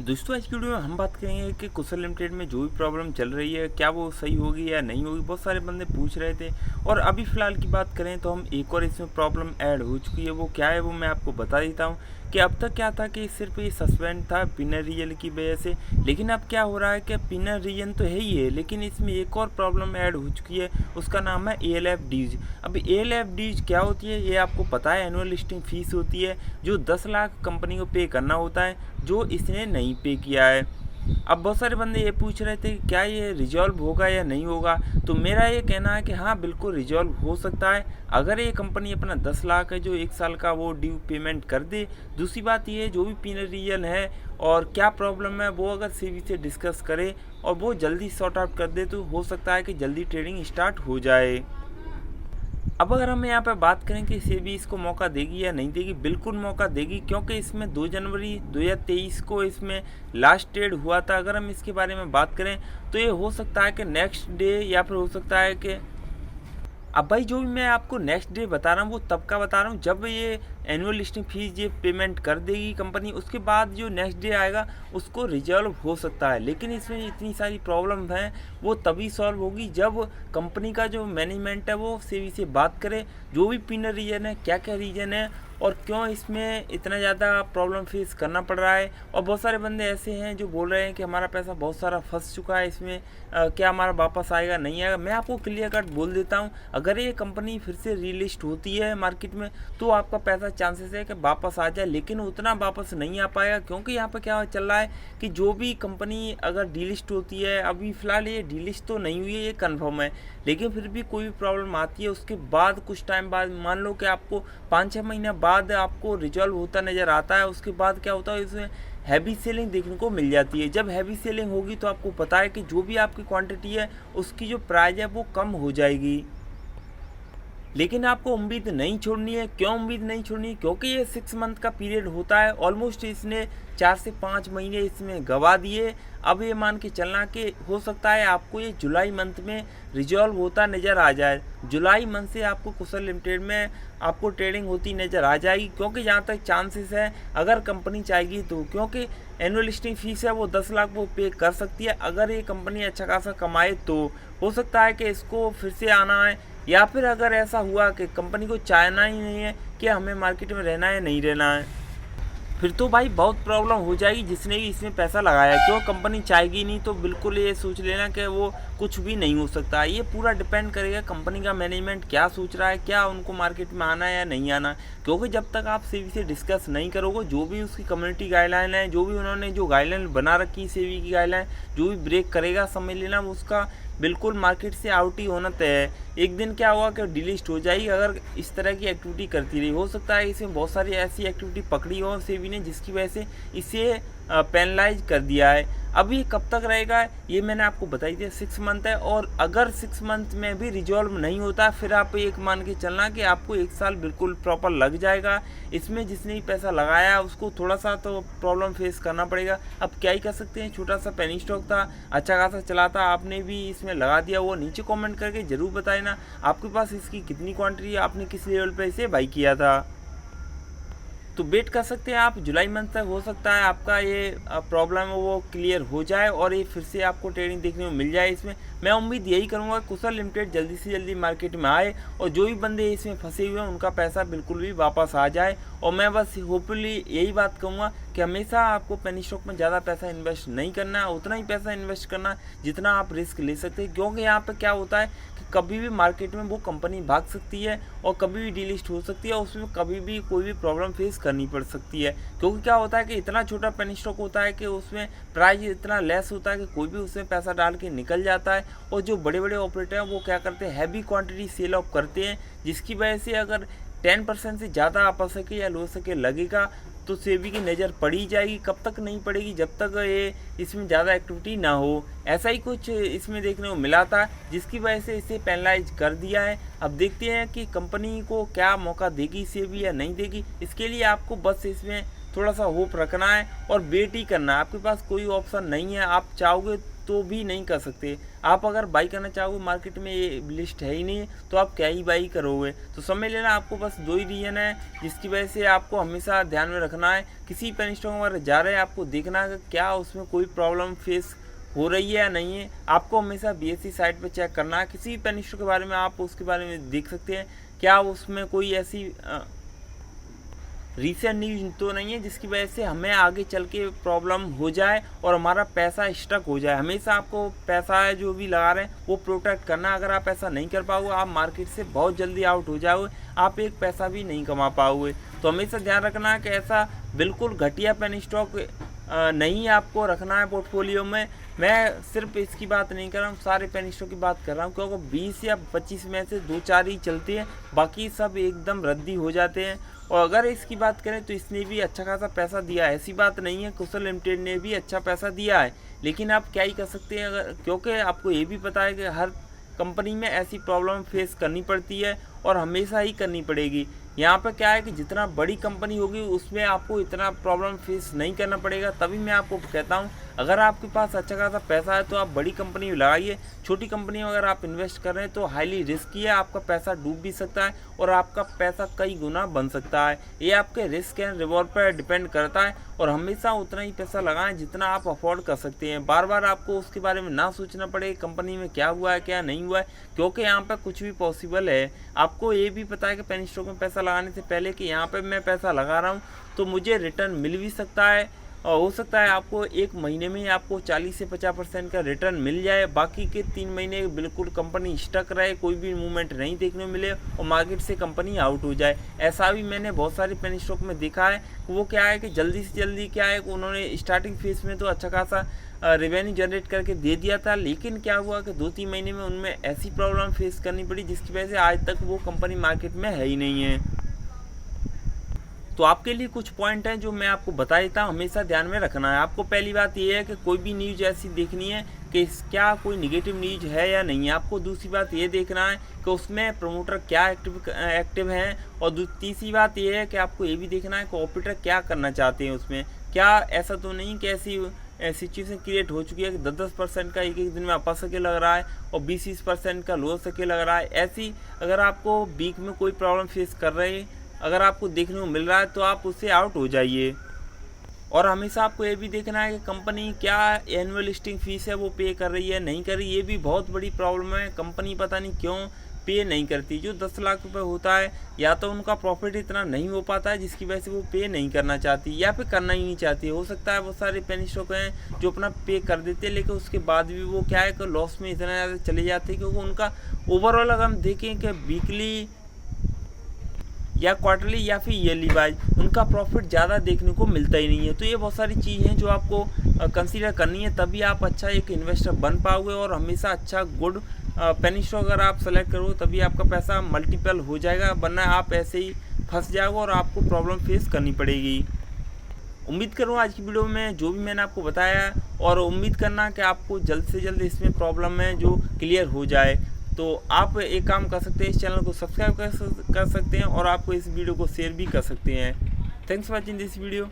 दोस्तों आज की वीडियो में हम बात करेंगे कि कुशल लिमिटेड में जो भी प्रॉब्लम चल रही है क्या वो सही होगी या नहीं होगी। बहुत सारे बंदे पूछ रहे थे और अभी फ़िलहाल की बात करें तो हम एक और इसमें प्रॉब्लम ऐड हो चुकी है। वो क्या है वो मैं आपको बता देता हूँ कि अब तक क्या था कि सिर्फ ये सस्पेंड था पिनर रीजन की वजह से, लेकिन अब क्या हो रहा है कि पिनर रीजन तो है ही है लेकिन इसमें एक और प्रॉब्लम ऐड हो चुकी है। उसका नाम है ALF ड्यूज। अब ALF ड्यूज क्या होती है ये आपको पता है। एनुअल लिस्टिंग फीस होती है जो 10 लाख कंपनी को पे करना होता है जो इसने नहीं पे किया है। अब बहुत सारे बंदे ये पूछ रहे थे कि क्या ये रिजॉल्व होगा या नहीं होगा। तो मेरा ये कहना है कि हाँ बिल्कुल रिजॉल्व हो सकता है अगर ये कंपनी अपना 10 लाख है जो 1 साल का वो ड्यू पेमेंट कर दे। दूसरी बात ये जो भी पिनर रीजन है और क्या प्रॉब्लम है वो अगर सेबी से डिस्कस करे और वो जल्दी सॉर्ट आउट कर दे तो हो सकता है कि जल्दी ट्रेडिंग स्टार्ट हो जाए। अब अगर हम यहाँ पे बात करें कि सेबी इसको मौका देगी या नहीं देगी, बिल्कुल मौका देगी क्योंकि इसमें 2 जनवरी 2023 को इसमें लास्ट ट्रेड हुआ था। अगर हम इसके बारे में बात करें तो ये हो सकता है कि नेक्स्ट डे या फिर हो सकता है कि अब भाई जो भी मैं आपको नेक्स्ट डे बता रहा हूँ वो तब का बता रहा हूँ जब ये एनुअल लिस्टिंग फीस ये पेमेंट कर देगी कंपनी, उसके बाद जो नेक्स्ट डे आएगा उसको रिजॉल्व हो सकता है। लेकिन इसमें इतनी सारी प्रॉब्लम हैं वो तभी सॉल्व होगी जब कंपनी का जो मैनेजमेंट है वो सेबी से बात करे जो भी पिनर रीजन है क्या क्या रीजन है और क्यों इसमें इतना ज़्यादा प्रॉब्लम फेस करना पड़ रहा है। और बहुत सारे बंदे ऐसे हैं जो बोल रहे हैं कि हमारा पैसा बहुत सारा फंस चुका है इसमें, क्या हमारा वापस आएगा नहीं आएगा। मैं आपको क्लियर कट बोल देता हूँ अगर ये कंपनी फिर से रीलिस्ट होती है मार्केट में तो आपका पैसा चांसेस है कि वापस आ जाए, लेकिन उतना वापस नहीं आ पाएगा क्योंकि यहाँ पर क्या चल रहा है कि जो भी कंपनी अगर डीलिस्ट होती है, अभी फ़िलहाल ये डीलिस्ट तो नहीं हुई है ये कन्फर्म है, लेकिन फिर भी कोई भी प्रॉब्लम आती है उसके बाद कुछ टाइम बाद मान लो कि आपको 5-6 महीने बाद आपको रिजॉल्व होता नज़र आता है, उसके बाद क्या होता है इसमें हैवी सेलिंग देखने को मिल जाती है। जब हैवी सेलिंग होगी तो आपको पता है कि जो भी आपकी क्वांटिटी है उसकी जो प्राइस है वो कम हो जाएगी। लेकिन आपको उम्मीद नहीं छोड़नी है। क्यों उम्मीद नहीं छोड़नी है? क्योंकि ये 6 मंथ का पीरियड होता है। ऑलमोस्ट इसने 4 से 5 महीने इसमें गवा दिए। अब ये मान के चलना कि हो सकता है आपको ये जुलाई मंथ में रिजॉल्व होता नज़र आ जाए। जुलाई मंथ से आपको कुशल लिमिटेड में आपको ट्रेडिंग होती नज़र आ जाएगी क्योंकि जहाँ तक चांसेस है अगर कंपनी चाहेगी तो, क्योंकि एनुअल लिस्टिंग फीस है वो 10 लाख वो पे कर सकती है। अगर ये कंपनी अच्छा खासा कमाए तो हो सकता है कि इसको फिर से आना है, या फिर अगर ऐसा हुआ कि कंपनी को चाहना ही नहीं है कि हमें मार्केट में रहना है नहीं रहना है, फिर तो भाई बहुत प्रॉब्लम हो जाएगी। जिसने भी इसमें पैसा लगाया क्यों कंपनी चाहेगी नहीं तो बिल्कुल ये सोच लेना कि वो कुछ भी नहीं हो सकता। ये पूरा डिपेंड करेगा कंपनी का मैनेजमेंट क्या सोच रहा है, क्या उनको मार्केट में आना है या नहीं आना। क्योंकि जब तक आप सेबी से डिस्कस नहीं करोगे जो भी उसकी कम्युनिटी गाइडलाइन है, जो भी उन्होंने जो गाइडलाइन बना रखी है सेबी की गाइडलाइन, जो भी ब्रेक करेगा समझ लेना उसका बिल्कुल मार्केट से आउट ही होना तय है। एक दिन क्या हुआ कि डिलीस्ट हो जाएगी अगर इस तरह की एक्टिविटी करती रही। हो सकता है इसमें बहुत सारी ऐसी एक्टिविटी पकड़ी हो सेबी ने जिसकी वजह से इसे पेनलाइज कर दिया है। अब ये कब तक रहेगा ये मैंने आपको बताई दिया, 6 मंथ है। और अगर 6 मंथ में भी रिजॉल्व नहीं होता फिर आप एक मान के चलना कि आपको 1 साल बिल्कुल प्रॉपर लग जाएगा। इसमें जिसने भी पैसा लगाया उसको थोड़ा सा तो प्रॉब्लम फेस करना पड़ेगा। अब क्या ही कर सकते हैं, छोटा सा पेनी स्टॉक था, अच्छा खासा चला था, आपने भी इसमें लगा दिया। वो नीचे कमेंट करके ज़रूर बताए ना आपके पास इसकी कितनी क्वांटिटी है, आपने किस लेवल पे इसे बाई किया था। तो वेट कर सकते हैं आप जुलाई मंथ तक, हो सकता है आपका ये प्रॉब्लम है वो क्लियर हो जाए और ये फिर से आपको ट्रेडिंग देखने को मिल जाए। इसमें मैं उम्मीद यही करूंगा कुशल लिमिटेड जल्दी से जल्दी मार्केट में आए और जो भी बंदे इसमें फंसे हुए हैं उनका पैसा बिल्कुल भी वापस आ जाए। और मैं बस होपफुली यही बात कहूँगा कि हमेशा आपको पेनी स्टॉक में ज़्यादा पैसा इन्वेस्ट नहीं करना है, उतना ही पैसा इन्वेस्ट करना जितना आप रिस्क ले सकते हैं। क्योंकि यहाँ पर क्या होता है कि कभी भी मार्केट में वो कंपनी भाग सकती है और कभी भी डीलिस्ट हो सकती है, उसमें कभी भी कोई भी प्रॉब्लम फेस करनी पड़ सकती है। क्योंकि क्या होता है कि इतना छोटा पेनी स्टॉक होता है कि उसमें प्राइस इतना लेस होता है कि कोई भी उसमें पैसा डाल के निकल जाता है। और जो बड़े बड़े ऑपरेटर हैं वो क्या करते हैं, हैवी क्वांटिटी सेल ऑफ करते हैं, जिसकी वजह से अगर 10% से ज़्यादा आ सके या लो सके लगेगा तो सेबी की नज़र पड़ी जाएगी। कब तक नहीं पड़ेगी, जब तक ये इसमें ज़्यादा एक्टिविटी ना हो। ऐसा ही कुछ इसमें देखने को मिला था जिसकी वजह से इसे पेनलाइज कर दिया है। अब देखते हैं कि कंपनी को क्या मौका देगी सेबी या नहीं देगी। इसके लिए आपको बस इसमें थोड़ा सा होप रखना है और वेट ही करना है। आपके पास कोई ऑप्शन नहीं है। आप चाहोगे तो भी नहीं कर सकते। आप अगर बाई करना चाहोगे, मार्केट में ये लिस्ट है ही नहीं, तो आप क्या ही बाई करोगे। तो समझ लेना, आपको बस 2 ही रीज़न है जिसकी वजह से आपको हमेशा ध्यान में रखना है। किसी पेनी स्टॉक में अगर जा रहे हैं, आपको देखना है कि क्या उसमें कोई प्रॉब्लम फेस हो रही है या नहीं है। आपको हमेशा BSE साइट पे चेक करना है। किसी भी पेनी स्टॉक के बारे में आप उसके बारे में देख सकते हैं, क्या उसमें कोई ऐसी रीसेंट न्यूज तो नहीं है जिसकी वजह से हमें आगे चल के प्रॉब्लम हो जाए और हमारा पैसा स्टक हो जाए। हमेशा आपको पैसा है जो भी लगा रहे हैं वो प्रोटेक्ट करना। अगर आप ऐसा नहीं कर पाओगे, आप मार्केट से बहुत जल्दी आउट हो जाओगे, आप एक पैसा भी नहीं कमा पाओगे। तो हमेशा ध्यान रखना है कि ऐसा बिल्कुल घटिया पेनी स्टॉक नहीं आपको रखना है पोर्टफोलियो में। मैं सिर्फ इसकी बात नहीं कर रहा हूँ, सारे पेनी स्टॉक की बात कर रहा हूँ, क्योंकि 20 या 25 में से 2-4 ही चलती है, बाकी सब एकदम रद्दी हो जाते हैं। और अगर इसकी बात करें तो इसने भी अच्छा खासा पैसा दिया है, ऐसी बात नहीं है। कुशल लिमिटेड ने भी अच्छा पैसा दिया है, लेकिन आप क्या ही कर सकते हैं, अगर क्योंकि आपको ये भी पता है कि हर कंपनी में ऐसी प्रॉब्लम फेस करनी पड़ती है और हमेशा ही करनी पड़ेगी। यहाँ पर क्या है कि जितना बड़ी कंपनी होगी उसमें आपको इतना प्रॉब्लम फेस नहीं करना पड़ेगा। तभी मैं आपको कहता हूँ, अगर आपके पास अच्छा खासा पैसा है तो आप बड़ी कंपनी में लगाइए। छोटी कंपनी में अगर आप इन्वेस्ट कर रहे हैं तो हाईली रिस्की है, आपका पैसा डूब भी सकता है और आपका पैसा कई गुना बन सकता है। ये आपके रिस्क एंड रिवॉर्ड पर डिपेंड करता है और हमेशा उतना ही पैसा लगाएं जितना आप अफोर्ड कर सकते हैं। बार बार आपको उसके बारे में ना सोचना पड़े कंपनी में क्या हुआ है क्या नहीं हुआ है, क्योंकि यहाँ पर कुछ भी पॉसिबल है। आपको ये भी पता है कि पेनी स्टॉक में पैसा लगाने से पहले कि यहाँ पे मैं पैसा लगा रहा हूँ तो मुझे रिटर्न मिल भी सकता है, और हो सकता है आपको 1 महीने में आपको 40 से 50% का रिटर्न मिल जाए। बाकी के 3 महीने बिल्कुल कंपनी स्टक रहे, कोई भी मूवमेंट नहीं देखने को मिले और मार्केट से कंपनी आउट हो जाए। ऐसा भी मैंने बहुत सारे पेनी स्टॉक में देखा है। वो क्या है कि जल्दी से जल्दी क्या है कि उन्होंने स्टार्टिंग फेज में तो अच्छा खासा रेवेन्यू जनरेट करके दे दिया था, लेकिन क्या हुआ कि 2-3 महीने में उनमें ऐसी प्रॉब्लम फेस करनी पड़ी जिसकी वजह से आज तक वो कंपनी मार्केट में है ही नहीं है। तो आपके लिए कुछ पॉइंट हैं जो मैं आपको बता देता हूँ, हमेशा ध्यान में रखना है। आपको पहली बात ये है कि कोई भी न्यूज़ ऐसी देखनी है कि क्या कोई निगेटिव न्यूज़ है या नहीं है। आपको दूसरी बात ये देखना है कि उसमें प्रमोटर क्या एक्टिव हैं, और तीसरी बात ये है कि आपको ये भी देखना है कि ऑपरेटर क्या करना चाहते हैं उसमें। क्या ऐसा तो नहीं कि ऐसी सिचुएशन क्रिएट हो चुकी है कि 10-10% का एक दिन में अपर सर्किल लग रहा है और 20-20% का लोअर सर्किल लग रहा है। ऐसी अगर आपको वीक में कोई प्रॉब्लम फेस कर रहे हैं, अगर आपको देखने को मिल रहा है तो आप उससे आउट हो जाइए। और हमेशा आपको ये भी देखना है कि कंपनी क्या एनुअल लिस्टिंग फीस है वो पे कर रही है नहीं कर रही। ये भी बहुत बड़ी प्रॉब्लम है, कंपनी पता नहीं क्यों पे नहीं करती। जो 10 लाख रुपए होता है, या तो उनका प्रॉफिट इतना नहीं हो पाता है जिसकी वजह से वो पे नहीं करना चाहती, या फिर करना ही नहीं चाहती। हो सकता है बहुत सारे पेनी स्टॉक हैं जो अपना पे कर देते हैं, लेकिन उसके बाद भी वो क्या है कि लॉस में इतना ज़्यादा चले जाते हैं, क्योंकि उनका ओवरऑल अगर हम देखें कि वीकली या क्वार्टरली या फिर ईयरली वाइज उनका प्रॉफिट ज़्यादा देखने को मिलता ही नहीं है। तो ये बहुत सारी चीज़ हैं जो आपको कंसीडर करनी है, तभी आप अच्छा एक इन्वेस्टर बन पाओगे और हमेशा अच्छा गुड पेनी स्टॉक अगर आप सेलेक्ट करोगे तभी आपका पैसा मल्टीपल हो जाएगा, वरना आप ऐसे ही फंस जाओगे और आपको प्रॉब्लम फेस करनी पड़ेगी। उम्मीद करूँ आज की वीडियो में जो भी मैंने आपको बताया, और उम्मीद करना कि आपको जल्द से जल्द इसमें प्रॉब्लम है जो क्लियर हो जाए। तो आप एक काम कर सकते हैं, इस चैनल को सब्सक्राइब कर सकते हैं और आपको इस वीडियो को शेयर भी कर सकते हैं। Thanks for watching this video.